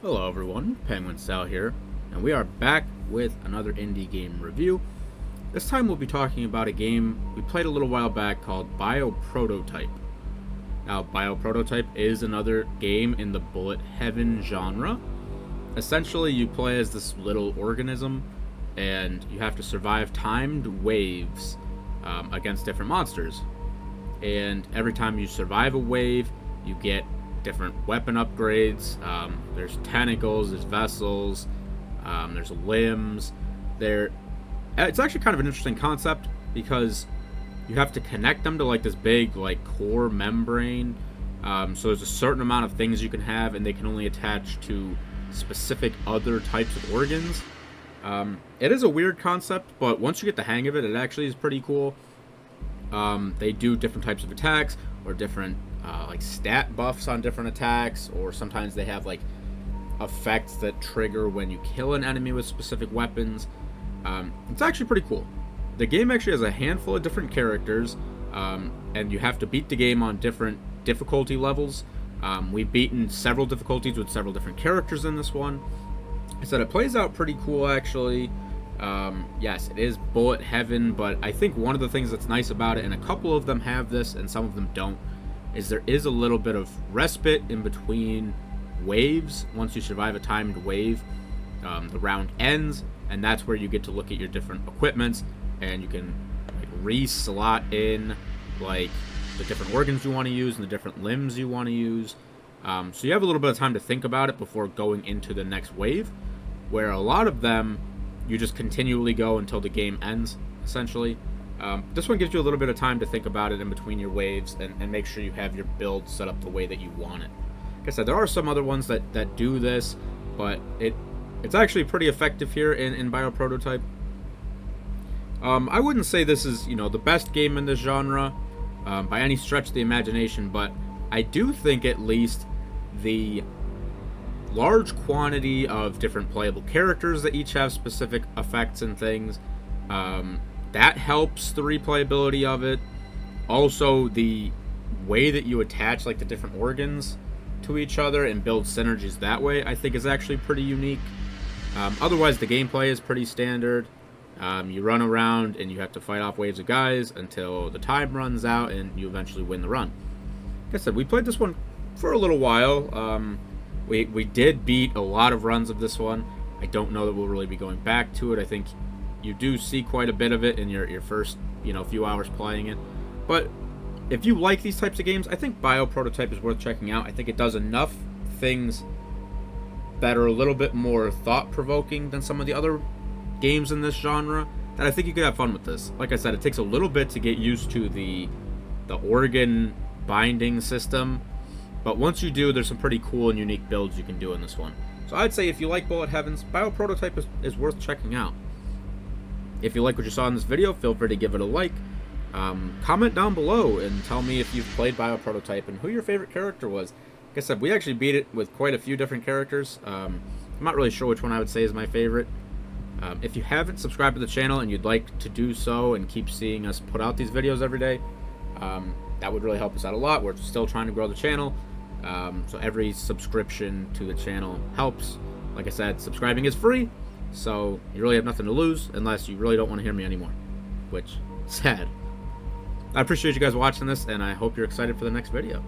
Hello everyone, PenguinSal here, and we are back with another indie game review. This time we'll be talking about a game we played a little while back called Bioprototype. Now, Bioprototype is another game in the bullet heaven genre. Essentially, you play as this little organism, and you have to survive timed waves against different monsters. And every time you survive a wave, you get different weapon upgrades. There's tentacles, there's vessels, there's limbs. It's actually kind of an interesting concept because you have to connect them to like this big like core membrane. So there's a certain amount of things you can have, and they can only attach to specific other types of organs. It is a weird concept, but once you get the hang of it, it actually is pretty cool. They do different types of attacks or different like stat buffs on different attacks, or sometimes they have like effects that trigger when you kill an enemy with specific weapons. It's actually pretty cool. The game actually has a handful of different characters, and you have to beat the game on different difficulty levels. We've beaten several difficulties with several different characters in this one. I said it plays out pretty cool actually. Yes, it is bullet heaven, but I think one of the things that's nice about it, and a couple of them have this and some of them don't, is there is a little bit of respite in between waves. Once you survive a timed wave, the round ends, and that's where you get to look at your different equipments, and you can like re-slot in like the different organs you want to use and the different limbs you want to use. So you have a little bit of time to think about it before going into the next wave, where a lot of them you just continually go until the game ends, essentially. This one gives you a little bit of time to think about it in between your waves and make sure you have your build set up the way that you want it. Like I said, there are some other ones that do this, but it's actually pretty effective here in Bioprototype. I wouldn't say this is, the best game in this genre by any stretch of the imagination, but I do think at least the large quantity of different playable characters that each have specific effects and things, that helps the replayability of it. Also, the way that you attach like the different organs to each other and build synergies that way, I think is actually pretty unique. Otherwise, the gameplay is pretty standard. You run around and you have to fight off waves of guys until the time runs out and you eventually win the run. Like I said, we played this one for a little while. We did beat a lot of runs of this one. I don't know that we'll really be going back to it. I think you do see quite a bit of it in your first few hours playing it. But if you like these types of games, I think Bioprototype is worth checking out. I think it does enough things that are a little bit more thought-provoking than some of the other games in this genre that I think you could have fun with this. Like I said, it takes a little bit to get used to the organ binding system, but once you do, there's some pretty cool and unique builds you can do in this one. So I'd say if you like Bullet Heavens, Bioprototype is worth checking out. If you like what you saw in this video, feel free to give it a like. Comment down below and tell me if you've played Bioprototype and who your favorite character was. Like I said, we actually beat it with quite a few different characters. I'm not really sure which one I would say is my favorite. If you haven't subscribed to the channel and you'd like to do so and keep seeing us put out these videos every day, that would really help us out a lot. We're still trying to grow the channel, so every subscription to the channel helps. Like I said, subscribing is free, so you really have nothing to lose unless you really don't want to hear me anymore, which is sad. I appreciate you guys watching this, and I hope you're excited for the next video.